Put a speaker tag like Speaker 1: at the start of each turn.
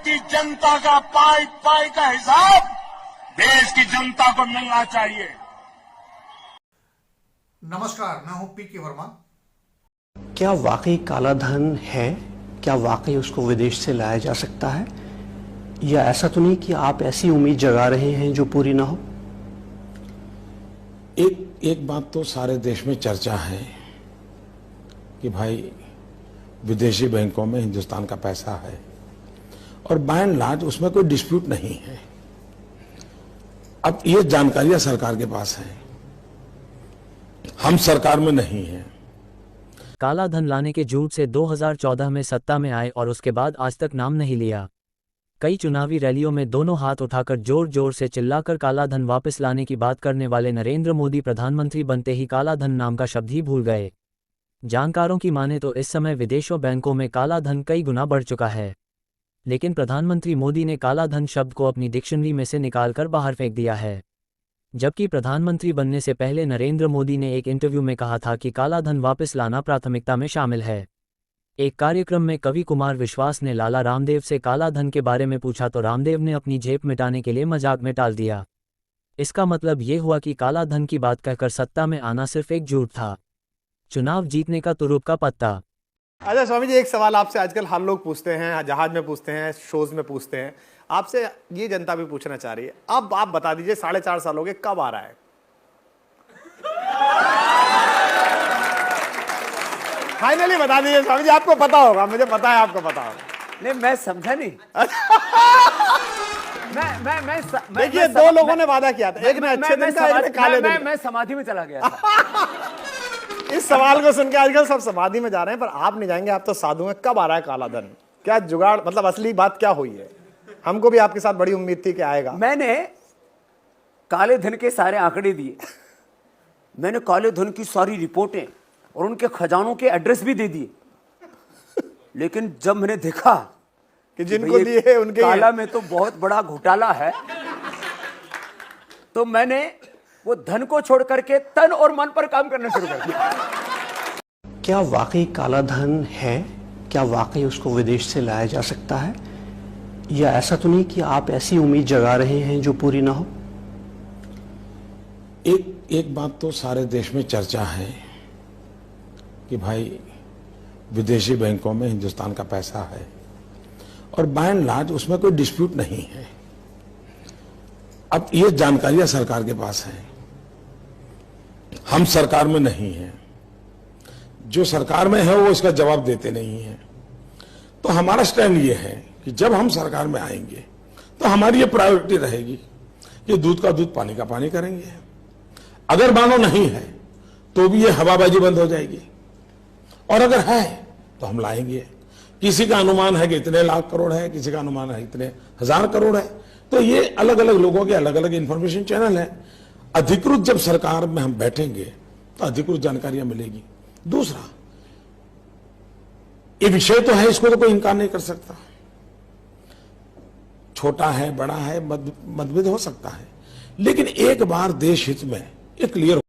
Speaker 1: की जनता का पाई पाई का हिसाब देश की जनता को मिलना चाहिए।
Speaker 2: नमस्कार, मैं हूं पीके वर्मा।
Speaker 3: क्या वाकई काला धन है? क्या वाकई उसको विदेश से लाया जा सकता है, या ऐसा तो नहीं कि आप ऐसी उम्मीद जगा रहे हैं जो पूरी ना हो?
Speaker 4: एक बात तो सारे देश में चर्चा है कि भाई विदेशी बैंकों में हिंदुस्तान का पैसा है और बाय एंड लार्ज उसमें कोई डिस्प्यूट नहीं है। अब ये जानकारियां सरकार के पास है, हम सरकार में नहीं है।
Speaker 5: काला धन लाने के झूठ से 2014 में सत्ता में आए और उसके बाद आज तक नाम नहीं लिया। कई चुनावी रैलियों में दोनों हाथ उठाकर जोर जोर से चिल्लाकर काला धन वापस लाने की बात करने वाले नरेंद्र मोदी प्रधानमंत्री बनते ही काला धन नाम का शब्द ही भूल गए। जानकारों की माने तो इस समय विदेशों बैंकों में काला धन कई गुना बढ़ चुका है, लेकिन प्रधानमंत्री मोदी ने काला धन शब्द को अपनी डिक्शनरी में से निकालकर बाहर फेंक दिया है। जबकि प्रधानमंत्री बनने से पहले नरेंद्र मोदी ने एक इंटरव्यू में कहा था कि काला धन वापस लाना प्राथमिकता में शामिल है। एक कार्यक्रम में कवि कुमार विश्वास ने लाला रामदेव से काला धन के बारे में पूछा तो रामदेव ने अपनी जेब मिटाने के लिए मजाक में टाल दिया। इसका मतलब ये हुआ कि काला धन की बात कहकर सत्ता में आना सिर्फ एक झूठ था, चुनाव जीतने का तुरुप का पत्ता।
Speaker 6: अच्छा स्वामी जी, एक सवाल आपसे आजकल हर लोग पूछते हैं, जहाज में पूछते हैं, शोज में पूछते हैं, आपसे ये जनता भी पूछना चाह रही है। अब आप बता दीजिए, 4.5 साल हो गए, कब आ रहा है? फाइनली बता दीजिए स्वामी जी, आपको पता होगा, मुझे पता है आपको पता होगा।
Speaker 7: नहीं, मैं समझा नहीं। मैं
Speaker 6: देखिए, दो लोगों ने वादा किया था, एक ने अच्छे दिन का, एक ने काले दिन।
Speaker 7: मैं समाधि में चला गया था।
Speaker 6: इस सवाल को सुन के आजकल सब समाधि में जा रहे हैं, पर आप नहीं जाएंगे, आप तो साधु हैं। कब आ रहा है काला धन? क्या जुगाड़, मतलब असली बात क्या हुई है? हमको भी आपके साथ बड़ी उम्मीद थी कि आएगा।
Speaker 7: मैंने काले धन के सारे आंकड़े दिए, मैंने काले धन की सारी रिपोर्टें और उनके खजानों के एड्रेस भी दे दिए, लेकिन जब मैंने देखा
Speaker 6: कि जिनको दिए उनके
Speaker 7: काला में तो बहुत बड़ा घोटाला है, तो मैंने वो धन को छोड़ करके तन और मन पर काम करना शुरू कर दिया।
Speaker 3: क्या वाकई काला धन है? क्या वाकई उसको विदेश से लाया जा सकता है, या ऐसा तो नहीं कि आप ऐसी उम्मीद जगा रहे हैं जो पूरी ना हो?
Speaker 4: एक बात तो सारे देश में चर्चा है कि भाई विदेशी बैंकों में हिंदुस्तान का पैसा है और बाय एंड लार्ज उसमें कोई डिस्प्यूट नहीं है। अब ये जानकारियां सरकार के पास है, हम सरकार में नहीं है। जो सरकार में है वो इसका जवाब देते नहीं है। तो हमारा स्टैंड ये है कि जब हम सरकार में आएंगे तो हमारी ये प्रायोरिटी रहेगी कि दूध का दूध पानी का पानी करेंगे। अगर मानो नहीं है तो भी ये हवाबाजी बंद हो जाएगी, और अगर है तो हम लाएंगे। किसी का अनुमान है कि इतने लाख करोड़ है, किसी का अनुमान है इतने हजार करोड़ है, तो ये अलग अलग लोगों के अलग अलग इंफॉर्मेशन चैनल है। अधिकृत जब सरकार में हम बैठेंगे तो अधिकृत जानकारियां मिलेगी। दूसरा, ये विषय तो है, इसको तो कोई इनकार नहीं कर सकता। छोटा है, बड़ा है, मतभेद हो सकता है, लेकिन एक बार देश हित में ये क्लियर